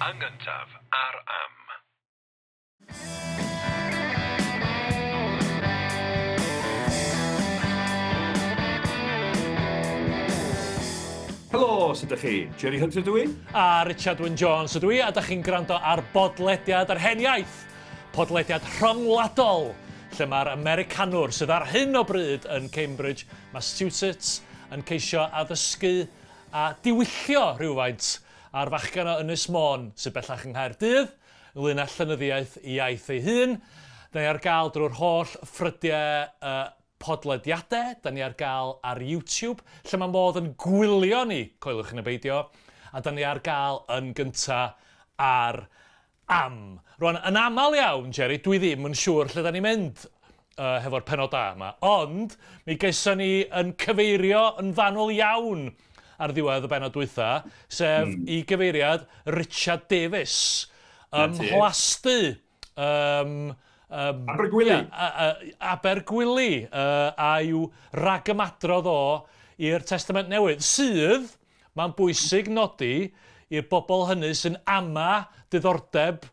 Yn gyntaf ar am. Helo, sut ydych chi? Jerry Hunter ydw i? A Richard Wyn Jones ydw i, a ydych chi'n gwrando ar bodlediad yr hen iaith. Podlediad rhyngwladol, lle mae'r Americanwr sydd ar hyn o bryd yn Cambridge, Massachusetts, yn ceisio addysgu a diwyllio rhywfaint a'r fachgen o Ynys Môn sydd bellach yng Nghaerdydd, ynglŷn â llenyddiaeth i iaith ei hun. Da ni ar gael drwy'r holl ffrydiau podlediadau, da ni ar gael ar YouTube, lle mae modd yn gwylio ni, coelwch yn y beidio, a da ni ar gael yn gynta ar am. Rwan, yn aml iawn, Jerry, dwi ddim yn siŵr lle da ni'n mynd hefo'r Pennod A yma, ond mi gaethon ni yn cyfeirio yn fanwl iawn ar ddiwedd y bennod dwytha, sef i gyfeiriad Richard Davies, ymhlasty Abergwili. Abergwili a yw ragymadrodd o i'r Testament Newydd, sydd, mae'n bwysig nodi, i'r bobl hynny sy'n ama diddordeb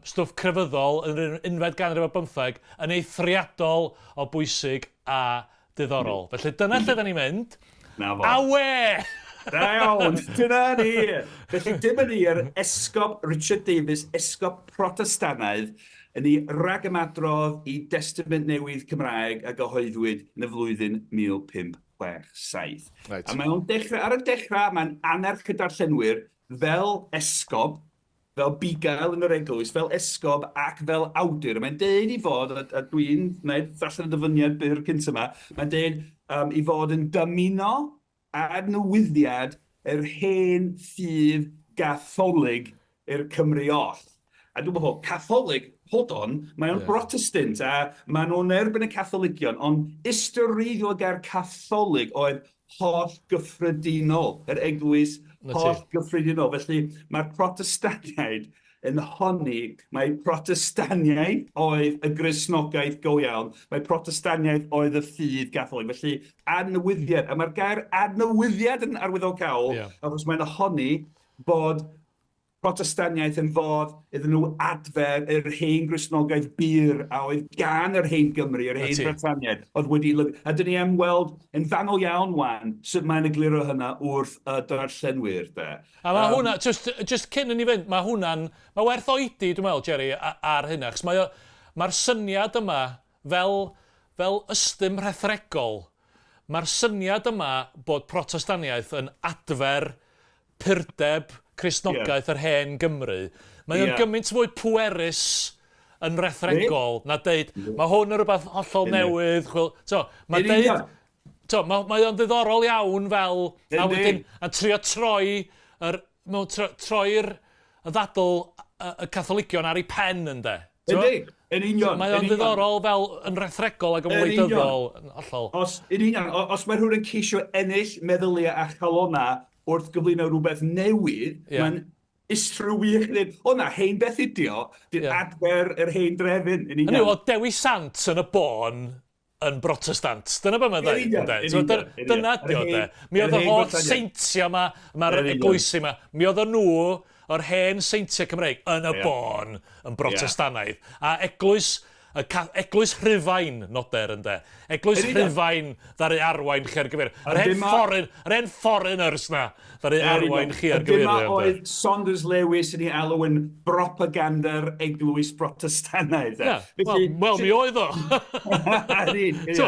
stwff crefyddol yn yr unfed ganrif ar 15 yn eithriadol o bwysig a diddorol. Felly dyna lle da ni'n mynd. Na fo. Awe! Da iawn, dyna ni. Felly dyma ni'r Esgob Richard Davies, Esgob Protestannaidd, yn ei ragymadrodd i Destament Newydd Cymraeg a gyhoeddwyd yn y flwyddyn 1567. Right. A mae'n dechrau, ar y dechrau, mae'n anarch y darllenwyr fel esgob, fel bigael yn yr eglwys, fel esgob ac fel awdur. Mae'n deud i fod, a dwi'n gwneud allan y dyfyniad byr cyntaf yma, mae'n deud i fod yn dymuno a newyddiad yr hen ffydd gatholig i'r Cymru oll. A dwi'n meddwl, Catholig, hold on, mae'n Protestant a maen nhw'n erbyn y Catholigion, ond ystyried gair Catholig oedd holl gyffredinol, yr eglwys holl gyffredinol. Felly mae'r Protestaniaid yn honni, mae Protestaniaid oedd y Gristnogaeth go iawn, mae Protestaniaid oedd y ffydd Gatholig. Felly adnewyddiad, a mae'r gair adnewyddiad yn arwyddocaol, achos mae'n honni bod Protestaniaeth yn fod iddyn nhw adfer yr hen Gristnogaeth byr a oedd gan yr hen Gymru, yr hen Frytaniaid, oedd wedi lygu. A dyn ni am weld yn fanwl iawn wan sut mae'n egluro hynna wrth y darllenwyr. A mae hwnna, just cyn i ni fynd, mae hwnna'n, mae werth oedi, dwi'n meddwl, Jerry, ar hynna, achos mae'r syniad yma fel ystym rhethregol, mae'r syniad yma bod Protestaniaeth yn adfer pyrdeb Cristnogaeth yr hen Gymru. Mae'n gymaint fwy pwerus yn rethregol na deud, mae hwn yn rhywbeth hollol newydd. Mae o'n ddiddorol iawn fel, a wedyn, a trio troi'r ddadl y Catholigion ar ei pen ynddo. Yn union. Mae o'n ddiddorol fel yn rethregol ac yn wleidyddol. Os mae rhywun yn ceisio ennill meddyliau a chalona wrth gyflwyno rhywbeth newydd, mae'n istryw wych yn dweud, o na, hen beth idio, di'n adfer yr hen drefyn. Hynny o, Dewi Sant yn y bon yn Brotestant. Dyna beth mae'n dweud. Dyna dio de. Mi oedd y holl seintiau yma, mae'r eglwysi yma, mi oedd nhw o'r hen seintiau Cymreig yn y bon yn Brotestannaidd. A Eglwys Rhufain noder ynde. Eglwys Rhufain ddaru arwain chi ar gyfer. Yr hen foreigners na ddaru arwain chi ar gyfer. Dyma oedd Saunders Lewis yn ei alw yn propaganda'r Eglwys Protestannaidd. Wel, mi oedd o.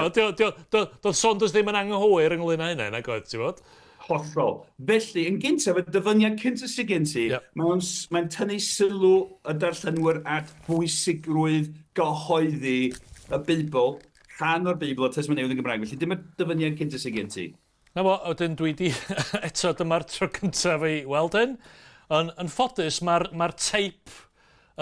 Doedd Saunders ddim yn anghywir ynglyn â hynny, nag oedd, ti'n bod? Hollol. Felly, yn gyntaf, y dyfyniad cyntaf sy'n gen ti, mae'n tynnu sylw y darllenwyr at bwysigrwydd gyhoeddi y Beibl, rhan o'r Beibl, y Testament Newydd yn Gymraeg. Felly, dyma dyfyniad cyntaf sy'n gen ti. Na bo, wedyn dwi di, eto dyma'r tro cyntaf i weld hyn. Yn ffodus, mae'r teip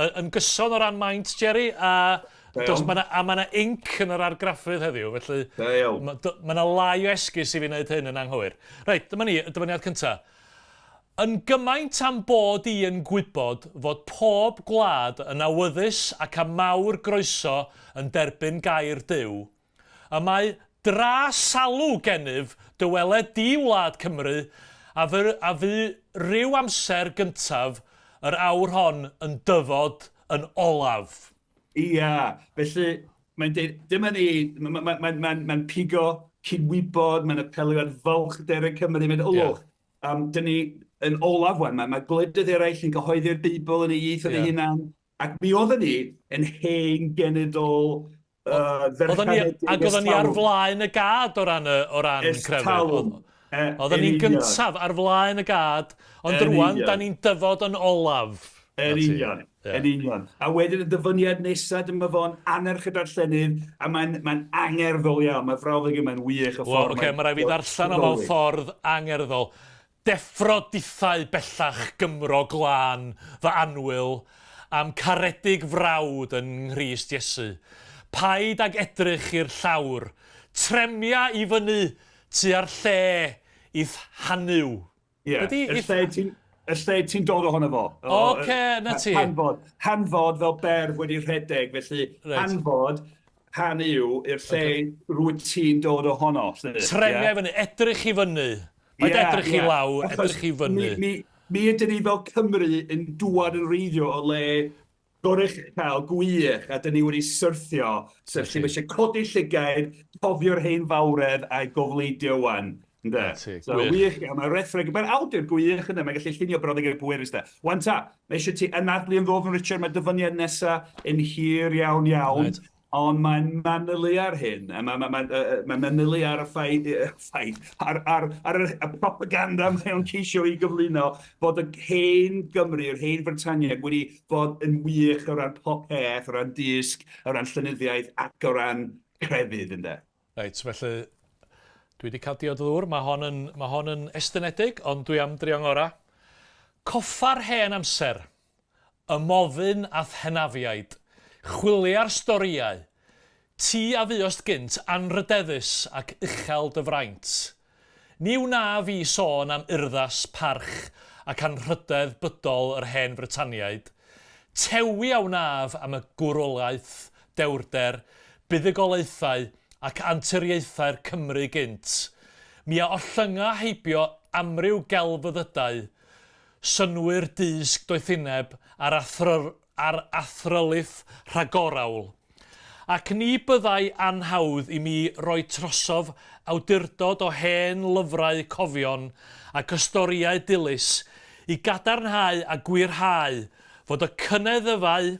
yn gyson o ran maint, Jerry, a mae yna inc yn yr argraffydd heddiw, felly mae yna lai o esgus i fi wneud hyn yn anghywir. Reit, dyma ni, y dyfyniad cyntaf. Yn gymaint am bod i yn gwybod fod pob gwlad yn awyddus ac am mawr groeso yn derbyn gair Duw, a mae dra salw gennyf dyweled di Wlad Cymru a fu ryw amser gyntaf yr awr hon yn dyfod yn olaf. Ia, felly mae'n dweud, dyma ni, mae'n pigo cydwybod, mae'n apelio at fylchder y Cymru, mae'n olwch. Dyn ni yn olaf wan, mae gwledydd eraill yn gyhoeddi'r Beibl yn ei ieithoedd ei hunan, ac mi oedden ni yn hen genedl dderchadedig. Ac oedden ni ar flaen y gad o ran crefydd. Oedden ni'n gyntaf ar flaen y gad, ond rwan, da ni'n dyfod yn olaf. Yn union, yn union. A wedyn y dyfyniad nesaf, dyma fo'n anerch y darllenydd, a mae'n angerddol iawn, mae frawddeg yma'n wych y ffordd. Mae rhaid fi ddarllen o mewn ffordd angerddol. Deffro dithau bellach Gymro glân fy anwyl am caredig frawd yn Nghrist Iesu. Paid ag edrych i'r llawr, tremia i fyny tu ar lle i'th hanyw. Y lle ti'n dod ohono fo. Na ti. Hanfod fel berf wedi rhedeg, felly hanfod, hanyw, i'r lle rwy ti'n dod ohono. Tremia i fyny, edrych i fyny. Paid edrych i lawr, edrych i fyny. Mi ydyn ni fel Cymru yn dŵad yn reiddio o le gorech cael gwych, a dyn ni wedi syrthio. Felly mae eisiau codi llygaid, cofio'r hen fawredd a'i gofleidio wan. So, wych, mae rethreg, mae'r awdur gwych yna, mae'n gallu llunio broddig i'r bwerus da. Wan ta, mae eisiau ti anadlu yn ddofn Richard, mae dyfyniad nesaf yn hir iawn, ond mae'n manylu ar hyn, a mae'n manylu ar y ffaith, ar y propaganda mae'n ceisio i gyflwyno, bod y hen Gymru, yr hen Frytaniaid wedi bod yn wych o ran popeth, o ran disg, o ran llenyddiaeth ac o ran crefydd, ynddo. Reit, felly, dwi wedi cael diod o ddŵr, mae hon yn estynedig, ond dwi am drio'n ora. Coffa'r hen amser, y mofyn ath henafiaid, chwilia'r storiau, ti a fuost gynt anrydeddus ac uchel dy fraint. Ni wna fi sôn am urddas parch ac anrhydedd bydol yr hen Frytaniaid. Tewi a wnaf am y gwrolaeth, dewrder, buddugolaethau ac anturiaethau'r Cymru gynt. Mi a ollynga heibio amryw gelfyddydau, synwyr disg doethineb ar athrylyth rhagorawl. Ac ni byddai anhawdd i mi roi trosof awdurdod o hen lyfrau cofion ac ystoriau dilys i gadarnhau a gwirhau fod y cyneddyfau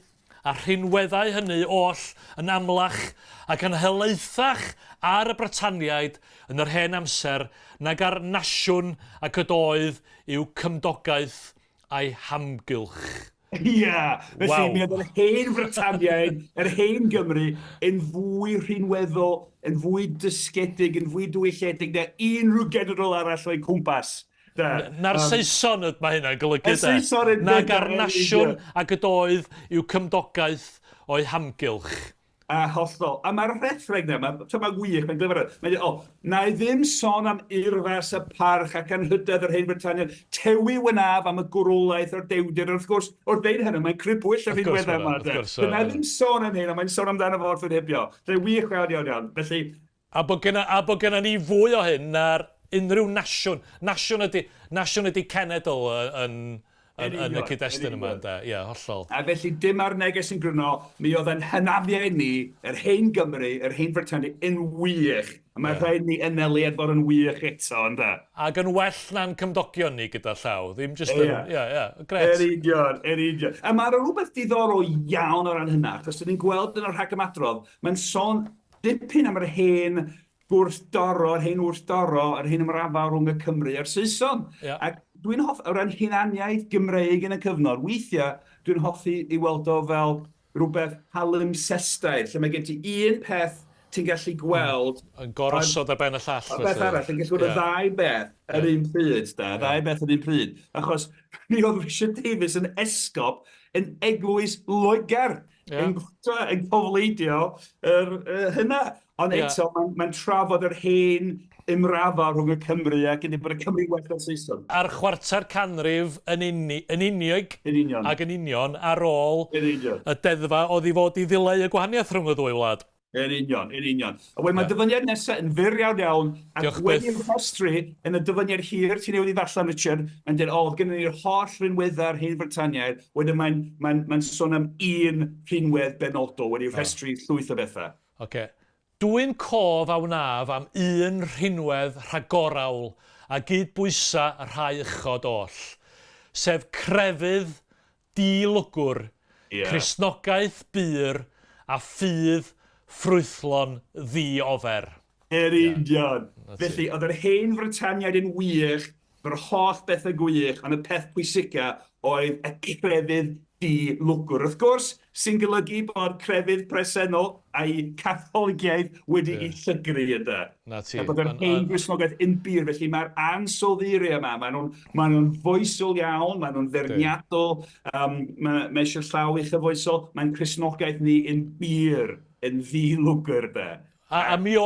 a rhinweddau hynny oll yn amlach ac yn helaethach ar y Britaniaid yn yr hen amser nag ar nasiwn ac ydoedd i'w cymdogaeth a'i hamgylch. Felly mi oedd yr hen Frytaniaid, yr hen Gymru, yn fwy rhinweddol, yn fwy dysgedig, yn fwy diwylledig na unrhyw genedl arall o'i cwmpas. Na'r Saeson mae hynna'n golygu da. Nag ar nasiwn ac ydoedd i'w cymdogaeth o'i hamgylch. A hollol. A mae'r rethreg na, mae'n wych, mae'n glyfar. Mae'n dweud, na i ddim sôn am urfas y parch ac anrhydedd yr hen Frytaniaid, tewi wynaf am y gwrolaeth o'r dewdir. Wrth gwrs, o'r dweud hynny, mae'n crybwyll ar rhinweddau yma. Na i ddim sôn am hyn, ond mae'n sôn amdano fo wrth yn hebio. Dwi'n wych iawn. Felly... A bod genna ni fwy o hyn na'r unrhyw nasiwn. Nasiwn ydi cenedl yn y cyd-destun yma, ie, hollol. A felly dim ar neges yn gryno, mi oedd yn hynafiau ni, yr hen Gymru, yr hen Frytaniaid, yn wych. A mae rhaid ni yneliad bod yn wych eto, ynddo. Ac yn well na'n cymdogion ni gyda llaw, ddim jyst yn, gret. Eridion. A mae rhywbeth diddorol iawn o ran hynna, achos dyn ni'n gweld yn yr Rhagymadrodd, mae'n sôn dipyn am yr hen gwrthdoro, yr hen wrthdoro, yr hen ymrafal rhwng y Cymru a'r Saeson. Ac dwi'n hoffi, o ran hunaniaeth Gymreig yn y cyfnod, weithiau dwi'n hoffi i weld o fel rhywbeth palimpsestaidd, lle mae gen ti un peth ti'n gallu gweld... Yn gorosod ar ben y llall. Beth arall, yn gallu gweld y ddau beth yr un pryd, ddau beth yr un pryd. Achos mi oedd Richard Davies yn esgob yn Eglwys Loegr, yn cofleidio hynna. Ond eto, mae'n trafod yr hen ymrafal rhwng y Cymru ac yn bod y Cymru well o'r Saeson. A'r chwarter canrif yn union ar ôl y deddfa oedd i fod i ddileu y gwahaniaeth rhwng y ddwy wlad. Yn union. A wedyn mae dyfyniad nesaf yn fyr iawn, ac wedi'n rhestru yn y dyfyniad hir ti'n newydd i ddarllen, Richard, yn dweud, oedd gen i'r holl rhinweddau'r Hen Frytaniaid, wedyn mae'n sôn am un rhinwedd benodol, wedi'i rhestru llwyth o bethau. Dwi'n cof a wnaf am un rhinwedd rhagorawl a gydbwysa y rhai uchod oll, sef crefydd di-lwgwr, Cristnogaeth byr a ffydd ffrwythlon ddi-ofer. Yn union. Felly, oedd yr Hen Frytaniaid yn wych, mae'r holl bethau gwych, ond y peth pwysica oedd y crefydd di-lwgwr. Wrth gwrs, sy'n golygu bod crefydd presennol a'i catholigiaeth wedi ei llygru yna. Bod yr Hen Gristnogaeth yn byr, felly mae'r ansoddeiriau yma, maen nhw'n foesol iawn, maen nhw'n dderniadol, mae eisiau llaw eich foesol, mae'n Cristnogaeth ni yn byr, yn ddi-lwgr da. Mi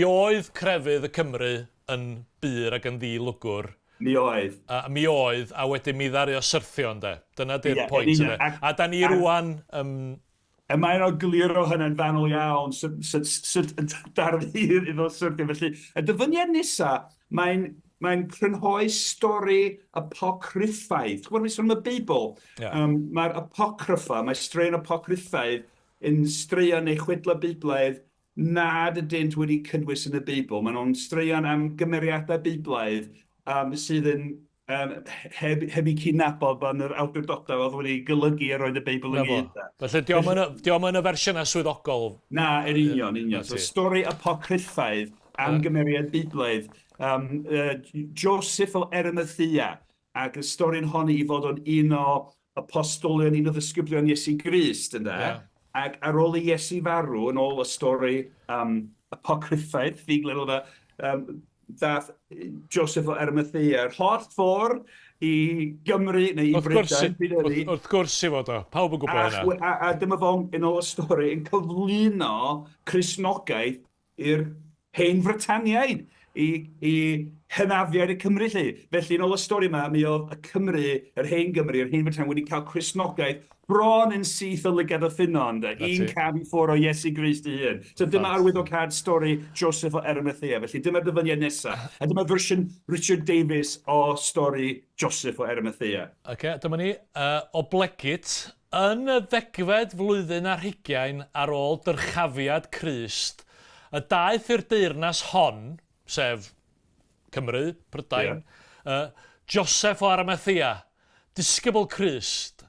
oedd crefydd y Cymru yn byr ac yn ddi-lwgwr. Mi oedd. Mi oedd, a wedyn mi ddario syrthio, ynde. Dyna di'r pwynt, ynde. A da ni rwan... A mae'n oglir o hynny'n fanol iawn, sydd darfydd iddo syrthio. Felly, y dyfyniad nesaf, mae'n crynhoi stori apocryffaidd. Chwyr mae'n sôn am y Beibl. Mae'r apocryffa, mae straeon apocryffaidd yn straeon neu chwedlau Beiblaidd nad ydynt wedi cynnwys yn y Beibl. Maen nhw'n straeon am gymeriadau Beiblaidd sydd yn heb eu cydnabod bod yr awdurdodau oedd wedi golygu ar oed y Beibl yn gyd. Felly, diolch yn y fersiynau swyddogol. Na, yn union. So, stori apocryffaidd am gymeriad Beiblaidd. Joseph o Arimathea, ac y stori'n honni i fod o'n un o apostolion, un o ddisgyblion Iesu Grist, ac ar ôl i Iesu farw, yn ôl y stori apocryffaidd, ffiglen o dath Joseph o Arimathea, holl ffordd i Gymru neu i Brydain. Wrth gwrs i fod o, pawb yn gwybod hynna. A dyma fo'n yn ôl y stori yn cyflwyno Cristnogaeth i'r Hen Frytaniaid i hynafiad y Cymru lle. Felly yn ôl y stori yma, mi oedd y Cymru, yr Hen Gymru, yr Hen Frytaniaid wedi cael Cristnogaeth bron yn syth o Lygad y Ffynnon, un cam i ffwr o Iesu Grist i hun. So dyma arwyddocaul stori Joseph o Arimathea. Felly dyma'r dyfyniad nesaf. A dyma fersiwn Richard Davies o stori Joseph o Arimathea. Dyma ni, o blegyd, yn y 10fed flwyddyn ar 20 ar ôl dyrchafiad Crist, y daeth i'r deyrnas hon, sef Cymru, Prydain, Joseph o Arimathea, disgybl Crist,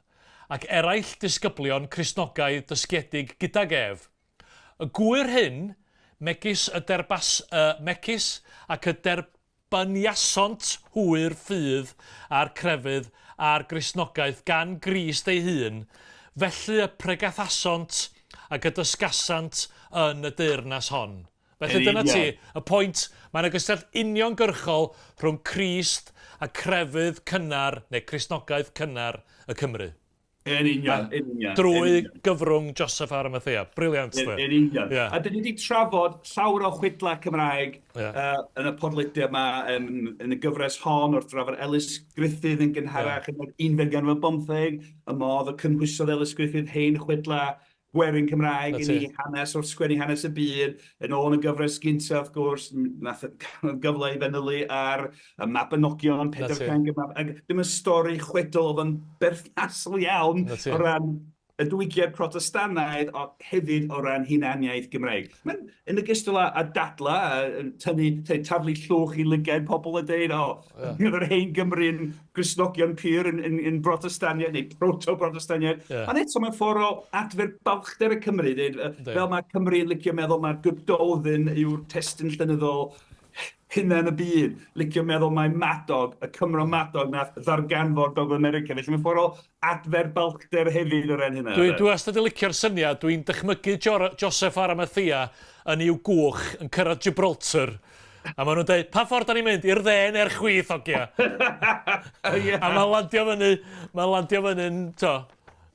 ac eraill disgyblion Cristnogaidd dysgiedig gydag ef. Y gwir hyn, megis ac y derbyniasont hwyr ffydd a'r crefydd a'r Cristnogaeth gan Grist ei hun, felly y pregathasont ac y dysgasant yn y deyrnas hon. Felly dyna ti, y pwynt, mae'n ogystal uniongyrchol rhwng Crist a crefydd cynnar neu Cristnogaeth cynnar y Cymru. Yn union. Drwy gyfrwng Joseph Arimathea. Briliant. Yn union. A dyn ni wedi trafod llawer o chwedlau Cymraeg yn y podleidiau yma, yn y gyfres hon wrth drafod Ellis Griffith yn gynharach yn yr 1915, y modd o cynhwysodd Ellis Griffith hen chwedlau Gwerin Cymraeg yn ei hanes o'r sgwennu hanes y byd, yn ôl yn y gyfres gyntaf, wrth gwrs, nath gyfle i fenylu ar y Mabinogion, Pedair Mab. Dim yn stori chwedl oedd yn berthnasol iawn o ran y Dywygad Protestannaidd, o hefyd o ran hunaniaeth Gymreig. Yn ogystal â dadla, taflu llwch i lygad pobl y dweud, yr Hen Gymru yn Gristnogion pur yn Protestaniaid, neu broto-Brotestaniaid. Ond eto mae'n ffordd o adfer balchder y Cymru, fel mae Cymru yn licio meddwl mae'r Gododdin yw'r testyn llenyddol hynna yn y byd, licio meddwl mae Madog, y Cymro Madog nath ddarganfod Dogol America. Felly mae'n ffordd o adfer balchder hefyd o ran hynna. Dwi wastad yn licio'r syniad, dwi'n dychmygu Joseph Arimathea yn i'w gwch yn cyrraedd Gibraltar. A maen nhw'n dweud, pa ffordd da ni'n mynd? I'r dde neu'r chwith, ogia? A mae'n landio fyny'n,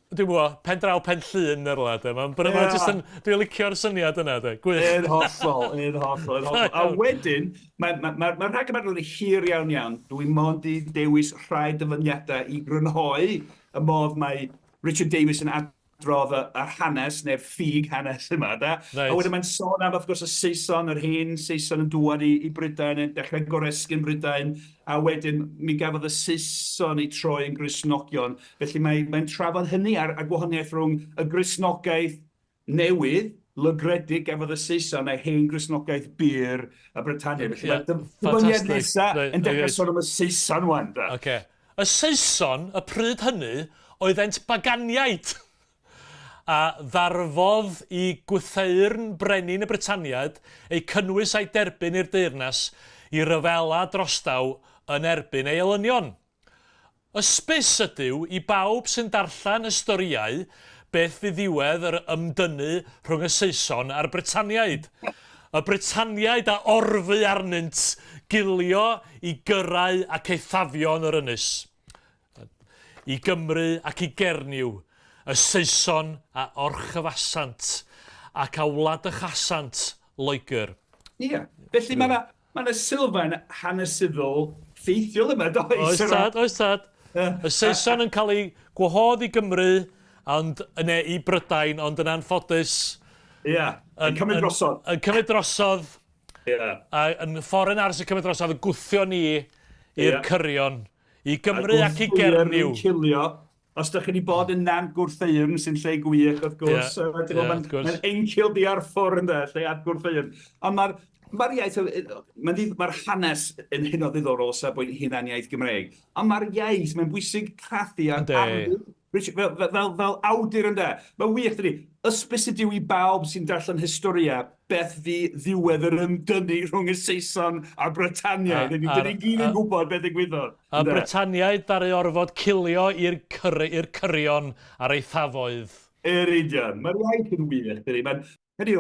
dwi'n gwybod, pen draw pen llun yr la, dwi'n licio'r syniad yna, gwych. Yn hollol. A wedyn, mae'r rhagymadrodd yn hir iawn. Dwi'n mond i dewis rhai dyfyniadau i grynhoi y modd mae Richard Davies yn adrodd y hanes neu'r ffug hanes yma. Da? Right. A wedyn mae'n sôn am, wrth gwrs, y Saeson, yr hen Saeson yn dŵad i Brydain, yn dechrau goresgyn Brydain, a wedyn mi gafodd y Saeson i troi yn Gristnogion. Felly mae'n trafod hynny ar gwahaniaeth rhwng y Gristnogaeth newydd, lygredig gafodd y Saeson a'i hen Gristnogaeth byr y Brytania. Felly mae'r dyfyniad nesaf yn dechrau sôn am y Saeson wan. Y Saeson, y pryd hynny, oeddent baganiaid. A ddarfodd i gwytheirn brenin y Brytaniaid eu cynnwys a'i derbyn i'r deyrnas i ryfela drostaw yn erbyn ei elynion. Ysbys ydyw i bawb sy'n darllen y storïau beth fydd ddiwedd yr ymdynnu rhwng y Saeson a'r Brytaniaid. Y Brytaniaid a orfu arnynt gilio i gyrrau ac eithafion yr ynys. I Gymru ac i Gerniw, y Saeson a orchyfasant ac a wladychasant Loegr. Ie, felly mae yna sylfaen hanesyddol ffeithiol yma, does? Oes tad. Y Saeson yn cael ei gwahodd i Gymru, ond yna i Brydain, ond yn anffodus. Ie, yn cymryd drosodd. Yn cymryd drosodd. Ie. A yn ffordd ars y cymryd drosodd, y gwthio ni i'r cyrion. I Gymru ac i Gerniw. Os ydych chi wedi bod yn nant gwrtheirn sy'n lle gwych, wrth gwrs. Mae'n encil di ar ffwr yn lle ad gwrtheirn. Ond mae'r iaith, mae'r hanes yn hynod ddiddorol o safbwynt hunaniaeth Gymreig. Ond mae'r iaith, mae'n bwysig crathu ar fel awdur yn de. Mae'n wych, dydi. Ysbys ydyw i bawb sy'n darllen historia beth fi ddiwedd yr ymdynnu rhwng y Saeson a'r Brytaniaid. Dyna gyd yn gwybod beth ddigwyddodd. A Brytaniaid ddaru orfod cilio i'r cyrion ar ei thafoedd. Union. Mae'r iaith yn wych, dydi.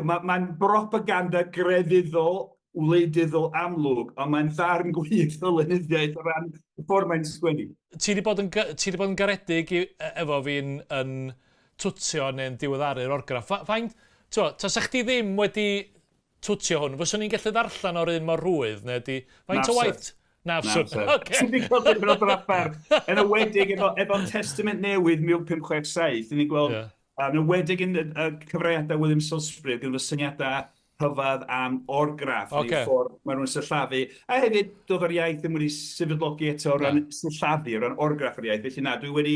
Mae'n propaganda grefyddol, wleidyddol amlwg, ond mae'n ddarn gwych o lenyddiaeth o ran y ffordd mae'n sgwennu. Ti wedi bod yn garedig efo fi'n twtio neu'n diweddaru'r orgraff. Tas eich ti ddim wedi twtio hwn, fyswn ni'n gallu ddarllen o'r un mor rwydd, neu di... Faint o waith? Nafswn. Ti'n ni'n gweld yn o'r draffer. Yn ywedig efo Testament Newydd 1567, ni'n gweld... Yn ywedig yn y cyfraniadau William Salisbury, gyda syniadau rhyfedd am orgraff, neu ffordd mae rhywun syllafu. A hefyd, doedd yr iaith ddim wedi sefydlogi eto o ran syllafu, o ran orgraff yr iaith. Felly na, dwi wedi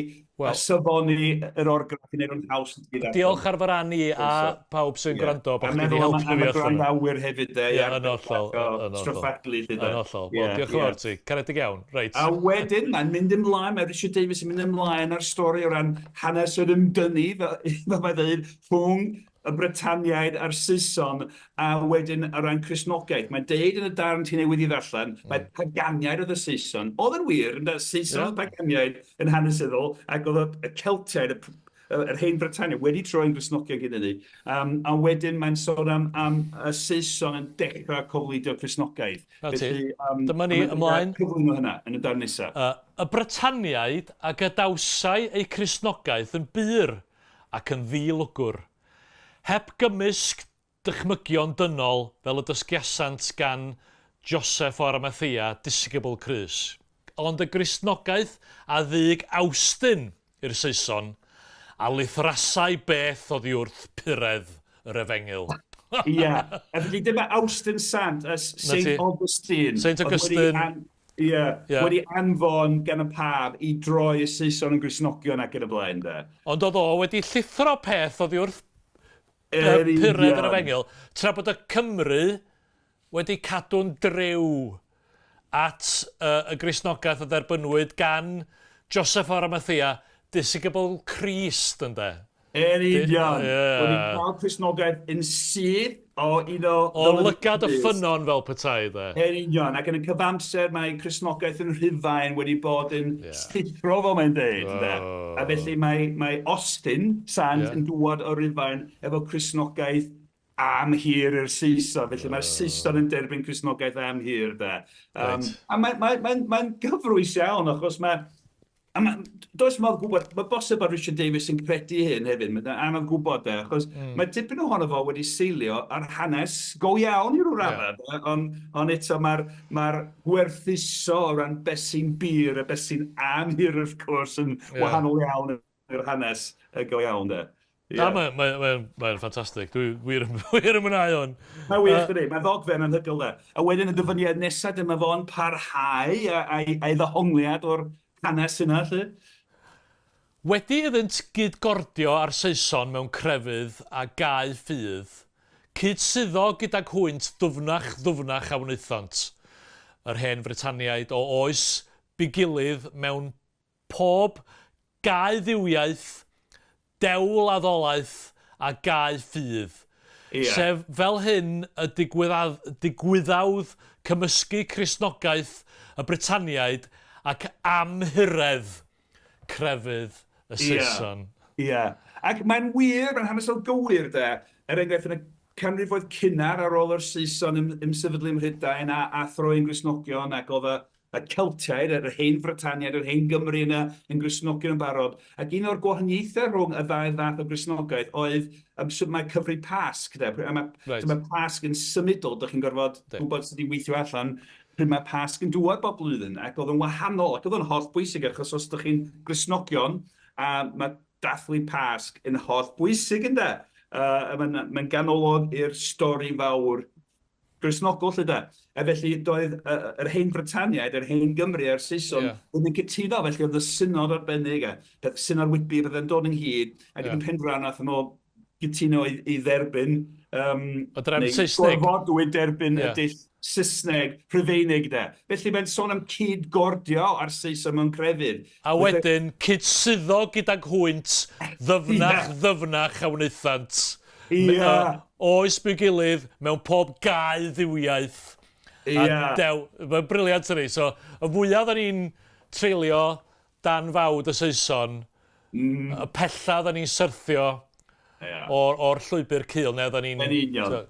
safoni yr orgraff i wneud o'n haws. Diolch ar fy rannu a pawb sy'n gwrando. A meddwl am y gwrandawyr hefyd. Yn ollol. Strafadlu. Yn ollol. Diolch yn fawr ti. Caredig iawn. A wedyn, mae'n mynd ymlaen, mae Richard Davies yn mynd ymlaen ar stori o ran hanes yr ymdynnu, fel mae'n dweud, rhwng y Brytaniaid a'r Saeson, a wedyn o ran Cristnogaeth. Mae'n deud yn y darn ti newydd i ddarllen, mae paganiaid oedd y Saeson. Oedd yn wir, y Saeson oedd paganiaid yn hanesyddol, ac oedd y Celtiaid, yr hen Brytania, wedi troi'n Cristnogion gyda ni. A wedyn mae'n sôn am y Saeson yn dechrau cofleidio Cristnogaeth. Dyma ni ymlaen. Cyflwyno hynna yn y darn nesaf. Y Brytaniaid a gadawsau eu Cristnogaeth yn byr ac yn ddilwgwr. Heb gymysg dychmygion dynol fel y dysgiasant gan Joseph o Arimathea, disgybl Crys. Ond y Gristnogaeth a ddig awstyn i'r Saeson a lithrasau beth oddi wrth puredd yr Efengil. Ie, a felly dyma Awstyn Sant, Saint Augustine. Saint Augustine. Wedi anfon gan y pab i droi y Saeson yn Gristnogion ac yn y blaen. Ond oedd o wedi llithro peth oddi wrth puredd yr Efengil, tra bod y Cymru wedi cadw'n drew at y Gristnogaeth a dderbynwyd gan Joseph o Arimathea, disgybl Crist, ynde? Union. Wedi cael Cristnogaeth yn syth o un o... O lygad y ffynon fel petai, de. Union, ac yn y cyfamser mae Cristnogaeth yn Rhufain wedi bod yn stithro fel mae'n dweud. A felly mae Austin, Sant, yn dŵad o Rhufain efo Cristnogaeth am hir i'r Saeson. Felly mae'r Saeson yn derbyn Cristnogaeth am hir, de. A mae'n gyfrwys iawn, achos does modd gwybod, mae bosib bod Richard Davies yn credu hyn hefyd, mae'n anodd gwybod achos mae dipyn ohono fo wedi seilio ar hanes go iawn i ryw raddau, ond eto mae'r gwerthuso o ran beth sy'n byr a beth sy'n amhir wrth gwrs yn wahanol iawn i'r hanes go iawn. Mae'n ffantastig. Dwi wir yn mwynhau hwn. Mae'n wych dydi, mae'n ddogfen anhygoel da. A wedyn y dyfyniad nesaf, dyma fo'n parhau a'i ddehongliad o'r hanes yna, lle. Wedi iddynt gydgordio ar Saeson mewn crefydd a gau ffydd, cydsuddo gydag hwynt ddwfnach a wnaethont, yr Hen Frytaniaid o oes bugilydd mewn pob gau ddiwiaeth, dewl addolaeth a gau ffydd. Sef fel hyn y digwyddawdd cymysgu Cristnogaeth y Britaniaid ac amhyredd crefydd y Saeson. Ac mae'n wir, mae'n hanesol gywir da, enghraifft yn y canrifoedd cynnar ar ôl yr Saeson ymsefydlu ym Mhrydain a throi'n Gristnogion ac oedd y Celtiaid, yr Hen Frytaniaid, yr Hen Gymru yna yn Gristnogion yn barod. Ac un o'r gwahaniaethau rhwng y ddau fath o Gristnogaeth oedd mae cyfri Pasg. Mae Pasg yn symudol, dych chi'n gorfod gwybod sydd wedi weithio allan pryd mae Pasg yn dŵad bob blwyddyn, ac oedd yn wahanol, ac oedd yn holl bwysig, achos os ydych chi'n Gristnogion, a mae dathlu Pasg yn holl bwysig ynddo. Mae'n ganolog i'r stori fawr Gristnogol, lle da. A felly doedd yr Hen Frytaniaid, yr Hen Gymru a'r Saeson yn cytuno, felly oedd y synod arbennig, synod Whitby bydd yn dod ynghyd, ac yn pendranath yn ôl gytuno i dderbyn, gorfodwyd derbyn y dull Saesneg, Rhufeinig da. Felly mae'n sôn am cyd-gordio ar Saeson mewn crefydd. A wedyn, cydsuddo gydag hwynt, ddyfnach a wnaethant. Oes bugilydd mewn pob gau ddiwiaeth. Mae'n briliant yn ei. So, y fwyaf da ni'n treulio dan fawd y Saeson, y pella da ni'n syrthio o'r llwybr cul, neu da ni'n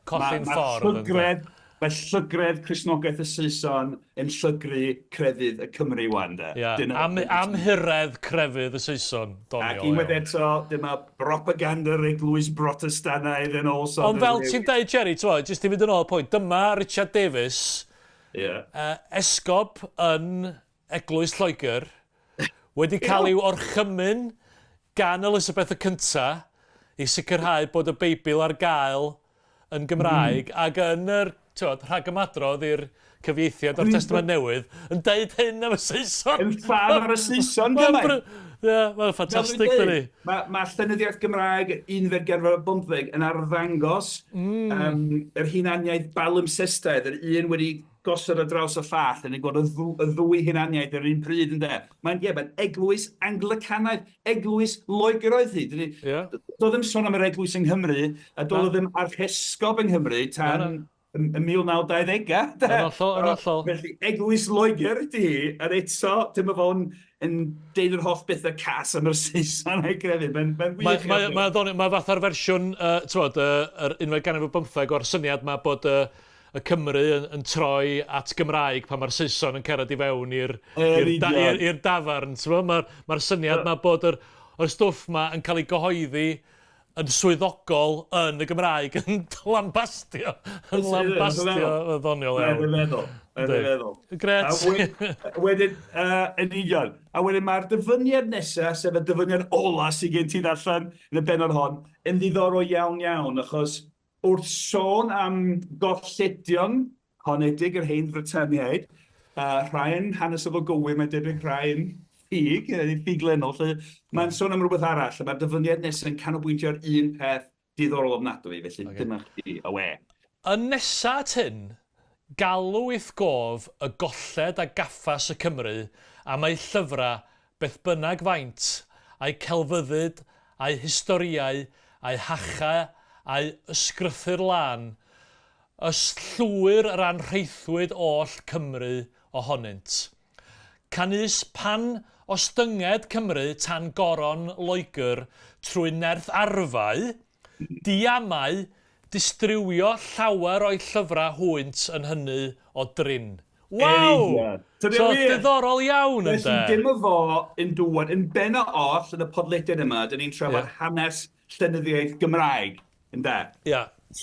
colli'n ffordd. Mae llygredd Cristnogaeth y Saeson yn llygru crefydd y Cymru wan. Amhyredd crefydd y Saeson. Ac unwaith eto, dyma propaganda'r Eglwys Protestannaidd yn ôl son. Ond fel ti'n dweud, Jerry, jyst i fynd yn ôl pwynt, dyma Richard Davies, esgob yn Eglwys Loegr, wedi cael i'w orchymyn gan Elizabeth y Cynta i sicrhau bod y Beibl ar gael yn Gymraeg, ac yn yr Rhagymadrodd i'r cyfieithiad o'r Destament Newydd, yn deud hyn am y Saeson. Yn ffan ar y Saeson, gymaint. Mae'n ffantastig, dyni. Mae llenyddiaeth Gymraeg 1915 yn arddangos yr hunaniaeth balymsestaidd, yr un wedi gosod ar draws y llall, yn ei gweld y ddwy hunaniaeth yr un pryd yn de. Mae'n eglwys Anglicanaidd, eglwys Loegr oedd hi. Doedd ddim sôn am yr eglwys yng Nghymru, a doedd ddim archesgob yng Nghymru tan y 1920au. Yn ollol. Felly, Eglwys Loegr ydy hi, a eto, dyma fo'n deud yr holl bethau cas am yr Saeson a'i grefydd. Mae fatha'r fersiwn, yr 1915 o'r syniad mae bod y Cymru yn troi at Gymraeg pan mae'r Saeson yn cerdded i fewn i'r dafarn. Mae'r syniad mae bod yr stwff ma yn cael ei gyhoeddi yn swyddogol yn y Gymraeg yn lambastio. Yn lambastio y ddoniol iawn. Yn feddwl. Gret. Wedyn, yn union. A wedyn mae'r dyfyniad nesaf, sef y dyfyniad ola sydd gen ti allan yn y benod hon, yn ddiddorol iawn, achos wrth sôn am golledion honedig yr Hen Frytaniaid, rhain hanesyddol gywir, mae'n debyg rhain ffiglenol, mae'n sôn am rhywbeth arall, mae'r dyfyniad nesaf yn canolbwyntio ar un peth diddorol ofnadwy, felly dyma chi y we. Yn nesaf at hyn, galw gof y golled a gaffas y Cymru am ei llyfrau beth bynnag faint, a'i celfyddyd, a'i historiau, a'i hacha, a'i ysgrythu'r lan, ysllwyr yr anrheithwyd oll Cymru ohonynt. Canys pan ostynged Cymru tan goron Loegr trwy nerth arfau, diamau distriwio llawer o'i llyfrau hwynt yn hynny o drin. Waw! So, diddorol iawn yn de. Dyma fo yn dŵad, yn benna oll yn y podlediad yma, dyn ni'n trafod hanes llenyddiaeth Gymraeg, yn de?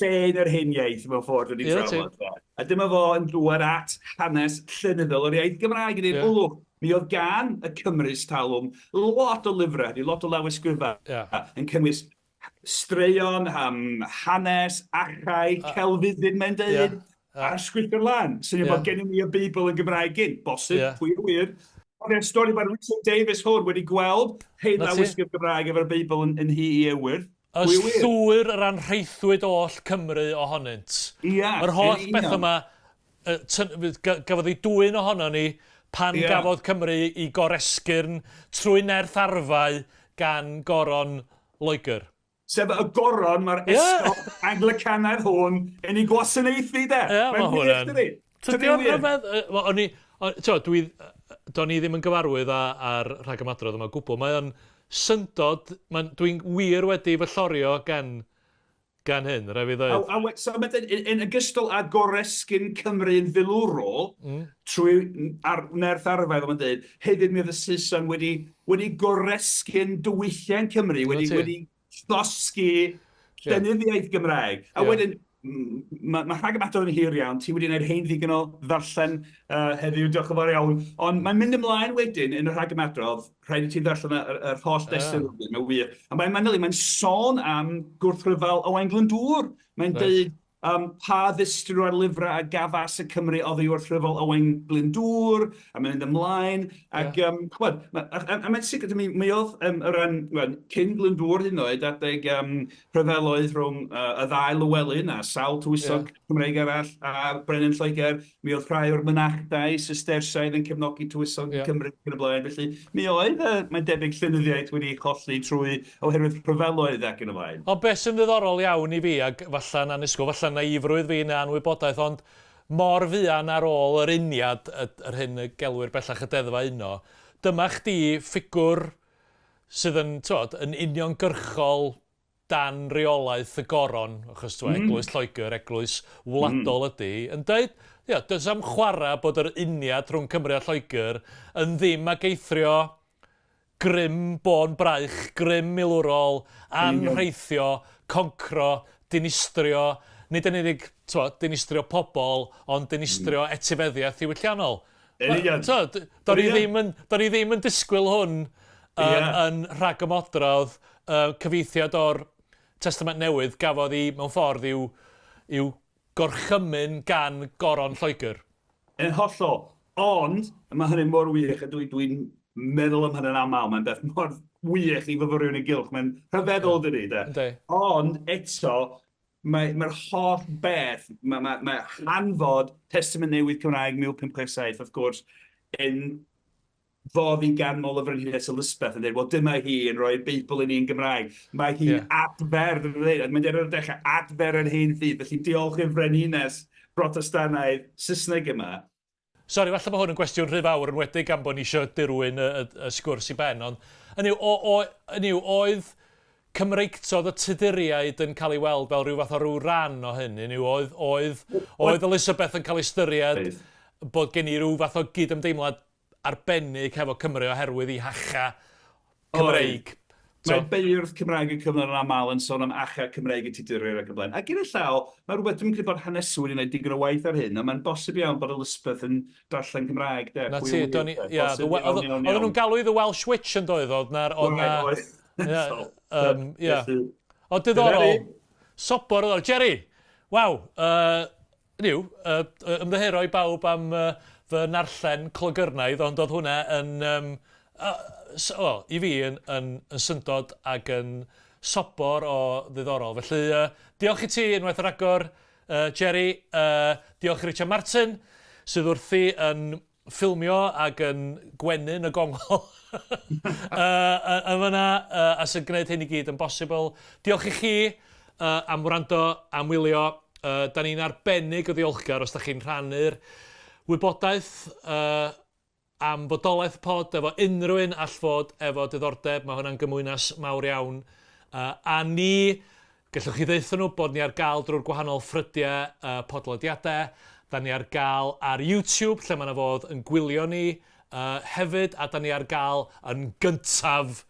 Llen yr hyn iaith mewn ffordd dyn ni'n trafod. A dyma fo yn dŵad at hanes llenyddol o'r iaith Gymraeg, yn dweud, mi oedd gan y Cymru's talwm lot o lyfrau, lot o lawysgrifau, yn cynnwys straeon, hanes, achau, celfyddyd, mae'n dweud, a'r sgwyllt lan. Sy'n bod gennym ni y Beibl yn Gymraeg gyn, bosib, pwy o wir. Ond stori mae Richard Davies hwn wedi gweld hyn a wisgo'r Gymraeg efo'r Beibl yn hi i ewyr. Y llwyr yr anrheithwyd oll Cymru ohonynt. Yr holl beth yma, gafodd ei dwy'n ohono ni pan gafodd Cymru i goresgyrn trwy nerth arfau gan goron Loegr. Sef y goron mae'r esgob Anglicanaidd hwn yn ei gwasanaethu de. Mae hwnna'n... Tydi o'n rhyfedd... Do'n i ddim yn gyfarwydd ar Rhagymadrodd yma gwbl. Mae o'n syndod, dwi'n wir wedi fy llorio gan hyn, rhaid fi ddweud. So, yn ogystal â goresgyn Cymru yn filwrol, trwy nerth arfau, mae'n dweud, hefyd mi oedd y Saeson wedi goresgyn diwylliant Cymru, wedi llosgu llenyddiaeth Gymraeg. A wedyn, mae Rhagymadrodd yn hir iawn, ti wedi gwneud hein ddigon o ddarllen heddiw, diolch yn fawr iawn. Ond mae'n mynd ymlaen wedyn yn y Rhagymadrodd, rhaid i ti ddarllen yr holl destun, mae'n wir. A mae'n sôn am gwrthryfel Owain Glyndŵr. Mae'n dweud pa ddistryw ar lyfrau a gafas y Cymru oedd ei wrthryfel Owain Glyndŵr, a mae'n mynd ymlaen. Ac, mae'n sicr, mi oedd cyn Glyndŵr hyn oed adeg rhyfeloedd rhwng y ddau Lywelyn a sawl tywysog Cymreig arall a Brenin Lloegr. Mi oedd rhai o'r mynachdau Sistersaidd yn cefnogi tywysog Cymru yn y blaen. Felly, mi oedd, mae'n debyg llenyddiaeth wedi colli trwy oherwydd rhyfeloedd ac yn y blaen. Ond beth sy'n ddiddorol iawn i fi, ac falle'n anusgol, falle'n naifrwydd fi na anwybodaeth, ond mor fuan ar ôl yr uniad, yr hyn y gelwyr bellach y deddfa uno, dyma chdi ffigwr sydd yn uniongyrchol dan reolaeth y goron, achos Eglwys Loegr, Eglwys wladol ydy, yn dweud, does am chwarae bod yr uniad rhwng Cymru a Lloegr yn ddim ag eithrio grym bon braich, grym milwrol, anrheithio, concro, dinistrio, nid yn unig dinistrio pobl, ond dinistrio etifeddiaeth ddiwylliannol. Do'n i ddim yn disgwyl hwn yn Rhagymadrodd, cyfeithiad o'r Testament Newydd gafodd i mewn ffordd i'w gorchymyn gan goron Lloegr. Yn hollol, ond mae hynny mor wych, a dwi'n meddwl am hynny'n aml, mae'n beth mor wych i fyfyriwr yn y gylch, mae'n rhyfeddol dydi, de. Ond eto, mae'r holl beth, mae hanfod Testament Newydd Cymraeg 1567, wrth gwrs, yn fodd i ganmol y Frenhines Elizabeth yn dweud, wel, dyma hi yn rhoi'r Beibl i ni yn Gymraeg. Mae hi adfer, mae'n dweud ar y dechrau, adfer yn hen ffydd, felly diolch i'r Frenhines Protestannaidd Saesneg yma. Sori, falle mae hwn yn gwestiwn rhy fawr yn wedi gan bod ni eisiau dirwyn y sgwrs i ben, ond oedd Cymreictodd y Tuduriaid yn cael ei weld fel rhyw fath o ran o hyn, oedd Elizabeth yn cael ei ystyried bod gen i rhyw fath o gydymdeimlad arbennig hefo Cymru oherwydd i hacha Cymreig. Mae beirdd Cymraeg yn cyfnod yn aml yn sôn am acha Cymreig y Tuduriaid ac yn blaen. Ac yn y llaw, mae rhywbeth dwi'n credu bod hanesu wedi gwneud digon o waith ar hyn, a mae'n bosib iawn bod Elizabeth yn darllen Cymraeg. Na ti, oedden nhw'n galw i The Welsh Witch yn doedd, o diddorol, sobor o Jerry, waw, ymddehero i bawb am fy narllen clogyrnaidd, ond oedd hwnna yn, i fi, yn syndod ac yn sobor o ddiddorol. Felly, diolch i ti unwaith yr agor, Jerry. Diolch i Richard Martin, sydd wrthi yn ffilmio ac yn gwenyn y gongol yn fyna, a sy'n gwneud hyn i gyd yn bosibl. Diolch i chi am wrando, am wylio. Da ni'n arbennig o ddiolchgar os da chi'n rhannu'r wybodaeth am fodolaeth pod efo unrhyw un all fod efo diddordeb. Mae hwnna'n gymwynas mawr iawn. A ni, gallwch chi ddeithio nhw bod ni ar gael drwy'r gwahanol ffrydiau podlediadau. Da ni ar gael ar YouTube, lle mae'n fod yn gwylio ni hefyd, a da ni ar gael yn gyntaf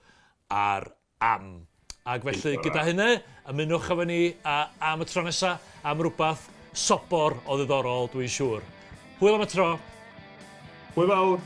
ar am. Ac felly, gyda hynny, ymunwch efo ni am y tro nesaf, am rhywbeth sobor o ddiddorol, dwi'n siŵr. Hwyl am y tro. Hwyl fawr.